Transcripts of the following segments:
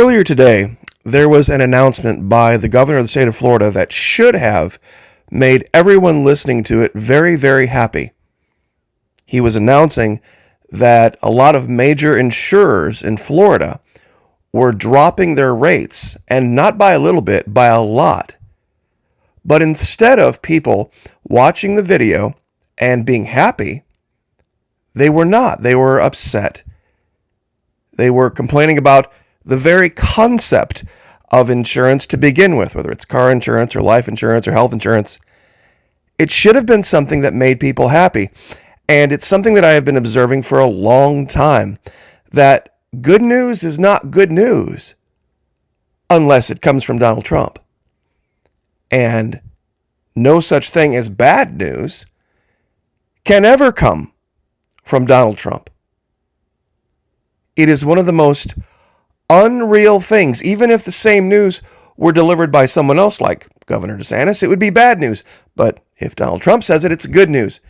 Earlier today, there was an announcement by the governor of the state of Florida that should have made everyone listening to it very, very happy. He was announcing that a lot of major insurers in Florida were dropping their rates, and not by a little bit, by a lot. But instead of people watching the video and being happy, they were not. They were upset. They were complaining about the very concept of insurance to begin with, whether it's car insurance or life insurance or health insurance. It should have been something that made people happy. And it's something that I have been observing for a long time, that good news is not good news unless it comes from Donald Trump. And no such thing as bad news can ever come from Donald Trump. It is one of the most unreal things. Even if the same news were delivered by someone else like Governor DeSantis, it would be bad news. But if Donald Trump says it, it's good news.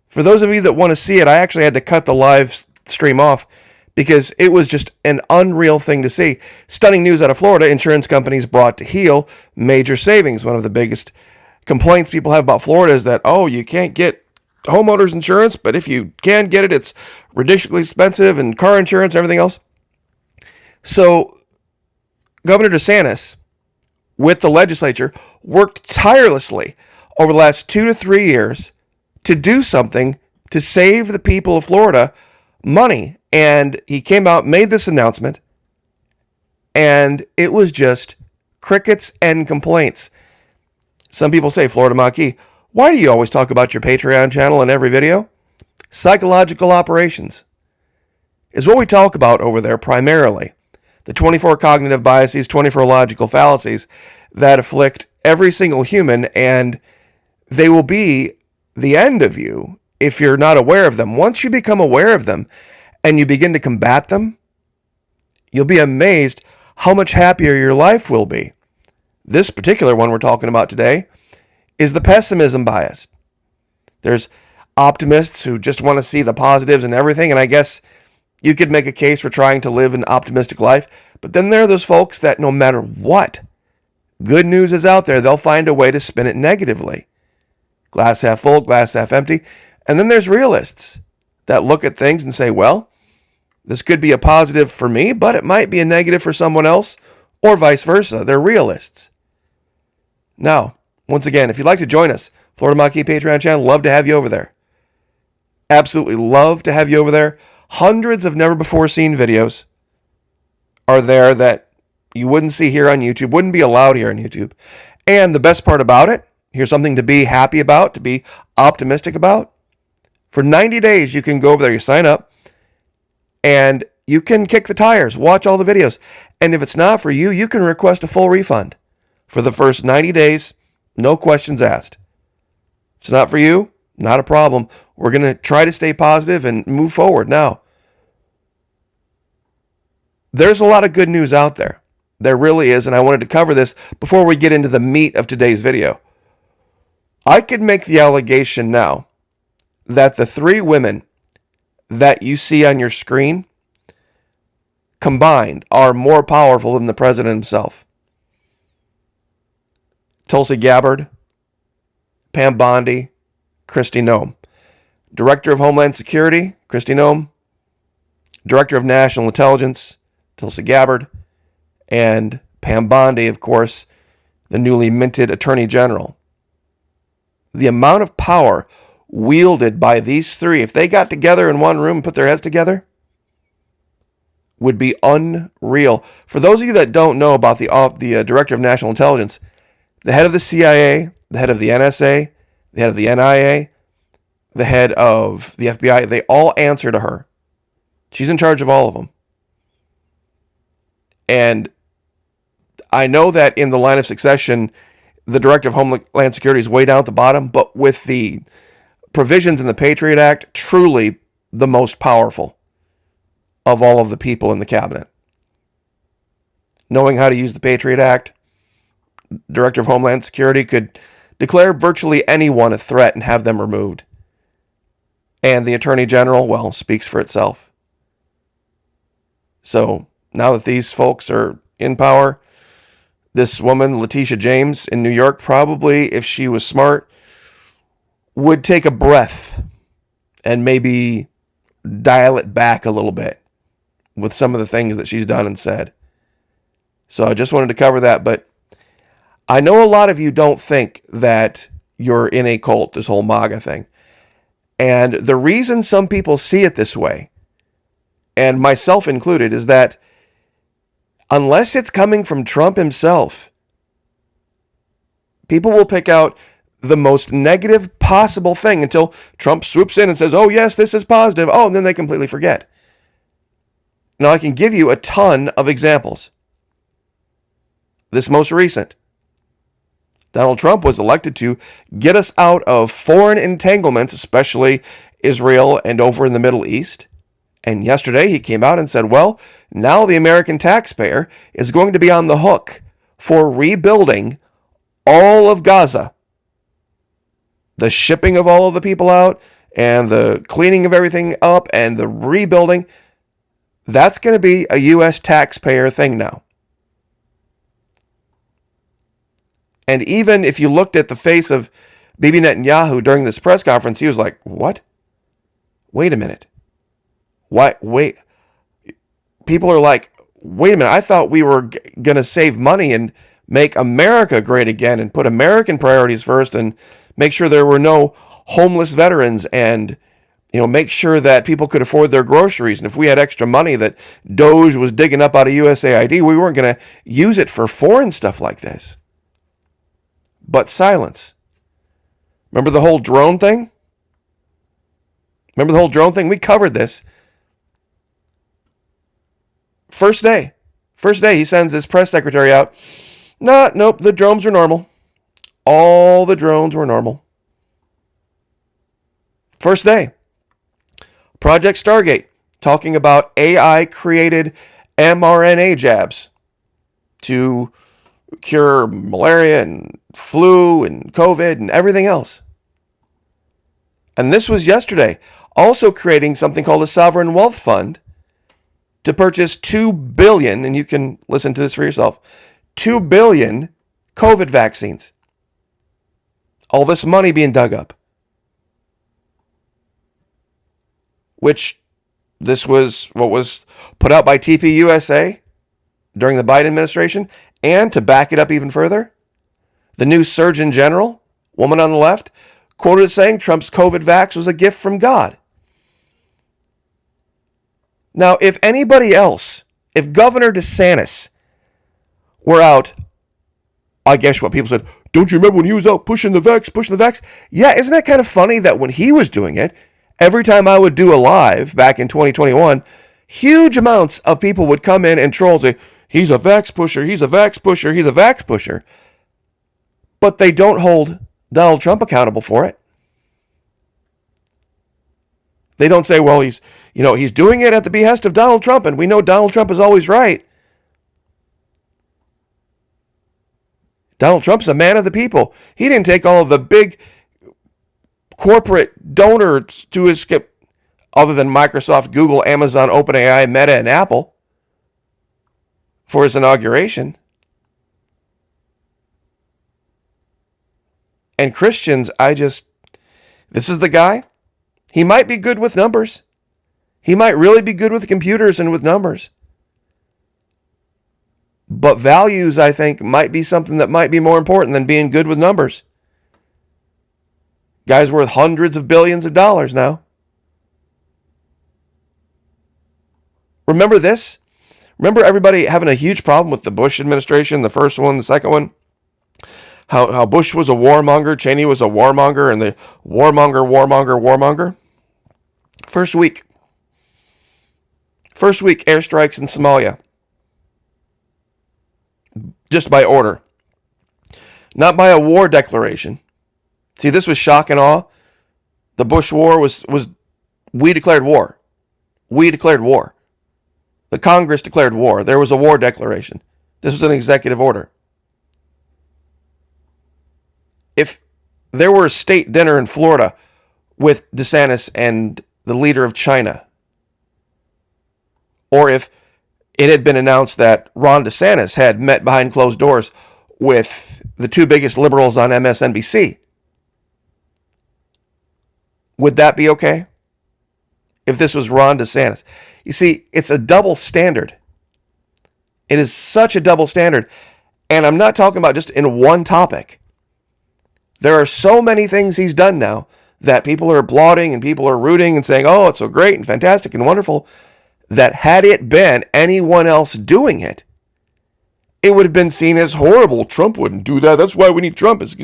For those of you that want to see it, I actually had to cut the live stream off because it was just an unreal thing to see. Stunning news out of Florida. Insurance companies brought to heel major savings. One of the biggest complaints people have about Florida is that, oh, you can't get homeowners insurance, but if you can get it, it's ridiculously expensive, and car insurance, everything else. So Governor DeSantis, with the legislature, worked tirelessly over the last 2 to 3 years to do something to save the people of Florida money. And he came out, made this announcement, and it was just crickets and complaints. Some people say, Florida Maquis, why do you always talk about your Patreon channel in every video? Psychological operations is what we talk about over there primarily. The 24 cognitive biases, 24 logical fallacies that afflict every single human, and they will be the end of you if you're not aware of them. Once you become aware of them and you begin to combat them, you'll be amazed how much happier your life will be. This particular one we're talking about today is the pessimism bias. There's optimists who just want to see the positives and everything, and I guess you could make a case for trying to live an optimistic life, but then there are those folks that no matter what good news is out there, they'll find a way to spin it negatively. Glass half full, glass half empty. And then there's realists that look at things and say, well, this could be a positive for me, but it might be a negative for someone else, or vice versa. They're realists. Now, once again, if you'd like to join us, Florida Maquis Patreon channel, love to have you over there. Absolutely love to have you over there. Hundreds of never-before-seen videos are there that you wouldn't see here on YouTube, wouldn't be allowed here on YouTube. And the best part about it, here's something to be happy about, to be optimistic about. For 90 days, you can go over there, you sign up, and you can kick the tires, watch all the videos. And if it's not for you, you can request a full refund for the first 90 days, no questions asked. If it's not for you, not a problem. We're going to try to stay positive and move forward. Now, there's a lot of good news out there. There really is, and I wanted to cover this before we get into the meat of today's video. I could make the allegation now that the 3 women that you see on your screen combined are more powerful than the president himself. Tulsi Gabbard, Pam Bondi, Kristi Noem. Director of Homeland Security, Kristi Noem. Director of National Intelligence, Tulsi Gabbard. And Pam Bondi, of course, the newly minted Attorney General. The amount of power wielded by these 3, if they got together in one room and put their heads together, would be unreal. For those of you that don't know about the Director of National Intelligence, the head of the CIA, the head of the NSA, the head of the NIA, the head of the FBI, they all answer to her. She's in charge of all of them. And I know that in the line of succession, the Director of Homeland Security is way down at the bottom, but with the provisions in the Patriot Act, truly the most powerful of all of the people in the cabinet. Knowing how to use the Patriot Act, Director of Homeland Security could declare virtually anyone a threat and have them removed. And the Attorney General, well, speaks for itself. So now that these folks are in power, this woman, Letitia James in New York, probably, if she was smart, would take a breath and maybe dial it back a little bit with some of the things that she's done and said. So I just wanted to cover that, but I know a lot of you don't think that you're in a cult, this whole MAGA thing. And the reason some people see it this way, and myself included, is that unless it's coming from Trump himself, people will pick out the most negative possible thing until Trump swoops in and says, oh, yes, this is positive. Oh, and then they completely forget. Now, I can give you a ton of examples. This most recent. Donald Trump was elected to get us out of foreign entanglements, especially Israel and over in the Middle East. And yesterday he came out and said, well, now the American taxpayer is going to be on the hook for rebuilding all of Gaza. The shipping of all of the people out and the cleaning of everything up and the rebuilding, that's going to be a U.S. taxpayer thing now. And even if you looked at the face of Bibi Netanyahu during this press conference, he was like, what? Wait a minute. Wait. People are like, wait a minute. I thought we were going to save money and make America great again and put American priorities first and make sure there were no homeless veterans and, make sure that people could afford their groceries. And if we had extra money that Doge was digging up out of USAID, we weren't going to use it for foreign stuff like this. But silence. Remember the whole drone thing? We covered this. First day, he sends his press secretary out. Nope, the drones are normal. All the drones were normal. First day. Project Stargate, talking about AI-created mRNA jabs to cure malaria and flu and COVID and everything else. And this was yesterday. Also creating something called a sovereign wealth fund to purchase 2 billion, and you can listen to this for yourself, 2 billion COVID vaccines. All this money being dug up. Which this was what was put out by TPUSA during the Biden administration. And to back it up even further, the new Surgeon General, woman on the left, quoted as saying Trump's COVID vax was a gift from God. Now, if anybody else, if Governor DeSantis were out, I guess what people said, don't you remember when he was out pushing the vax? Yeah, isn't that kind of funny that when he was doing it, every time I would do a live back in 2021, huge amounts of people would come in and troll and say, he's a vax pusher. But they don't hold Donald Trump accountable for it. They don't say, well, he's doing it at the behest of Donald Trump, and we know Donald Trump is always right. Donald Trump's a man of the people. He didn't take all of the big corporate donors to his skip, other than Microsoft, Google, Amazon, OpenAI, Meta, and Apple, for his inauguration. And Christians, this is the guy. He might be good with numbers. He might really be good with computers and with numbers. But values, I think, might be something that might be more important than being good with numbers. Guy's worth hundreds of billions of dollars now. Remember this? Remember everybody having a huge problem with the Bush administration, the first one, the second one? How Bush was a warmonger, Cheney was a warmonger, and the warmonger. First week, airstrikes in Somalia. Just by order. Not by a war declaration. See, this was shock and awe. The Bush war was we declared war. The Congress declared war. There was a war declaration. This was an executive order. If there were a state dinner in Florida with DeSantis and the leader of China, or if it had been announced that Ron DeSantis had met behind closed doors with the two biggest liberals on MSNBC. Would that be okay? If this was Ron DeSantis? You see, it's a double standard. It is such a double standard. And I'm not talking about just in one topic. There are so many things he's done now that people are applauding and people are rooting and saying, oh, it's so great and fantastic and wonderful, that had it been anyone else doing it, it would have been seen as horrible. Trump wouldn't do that. That's why we need Trump. It's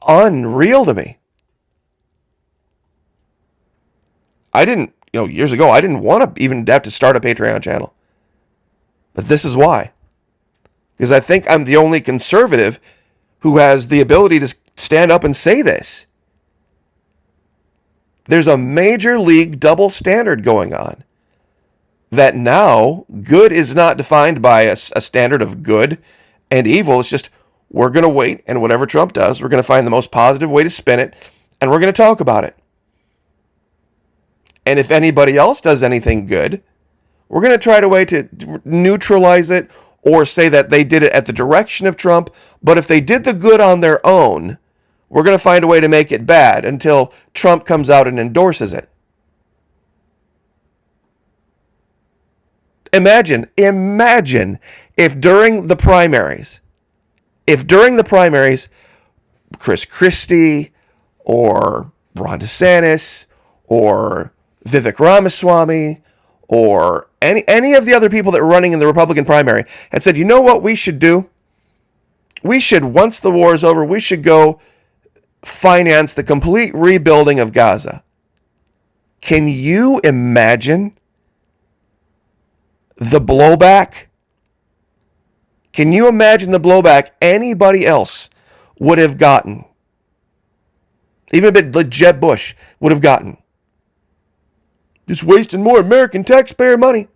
unreal to me. I didn't, years ago, I didn't want to even have to start a Patreon channel. But this is why. Because I think I'm the only conservative who has the ability to stand up and say this. There's a major league double standard going on. That now, good is not defined by a standard of good and evil. It's just, we're going to wait, and whatever Trump does, we're going to find the most positive way to spin it, and we're going to talk about it. And if anybody else does anything good, we're going to try to way to neutralize it or say that they did it at the direction of Trump. But if they did the good on their own, we're going to find a way to make it bad until Trump comes out and endorses it. Imagine if during the primaries, Chris Christie or Ron DeSantis or Vivek Ramaswamy or any of the other people that were running in the Republican primary had said, you know what we should do? We should, once the war is over, we should go finance the complete rebuilding of Gaza. Can you imagine the blowback? Can you imagine the blowback anybody else would have gotten? Even a bit like Jeb Bush would have gotten. Just wasting more American taxpayer money.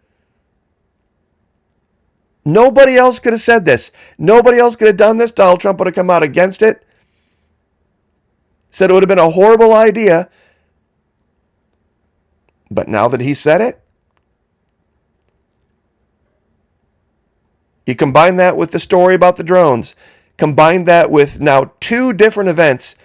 Nobody else could have said this. Nobody else could have done this. Donald Trump would have come out against it. Said it would have been a horrible idea. But now that he said it, you combine that with the story about the drones. Combine that with now two different events.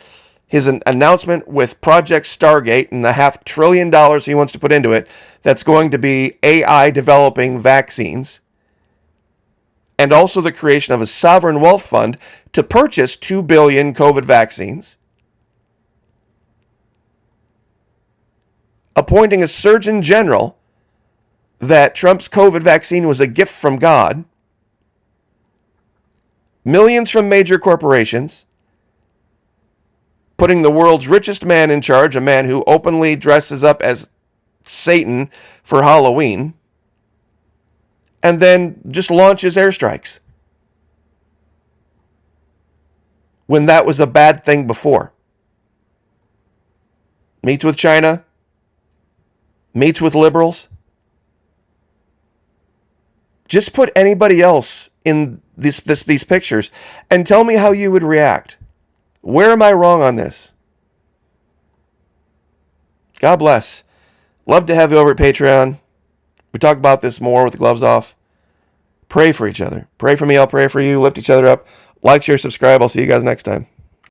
His announcement with Project Stargate and the $500 billion he wants to put into it. That's going to be AI developing vaccines. And also the creation of a sovereign wealth fund to purchase 2 billion COVID vaccines. Appointing a Surgeon General that Trump's COVID vaccine was a gift from God. Millions from major corporations. Putting the world's richest man in charge, a man who openly dresses up as Satan for Halloween, and then just launches airstrikes. When that was a bad thing before. Meets with China, meets with liberals. Just put anybody else in these pictures and tell me how you would react. Where am I wrong on this? God bless. Love to have you over at Patreon. We talk about this more with the gloves off. Pray for each other. Pray for me, I'll pray for you. Lift each other up. Like, share, subscribe. I'll see you guys next time.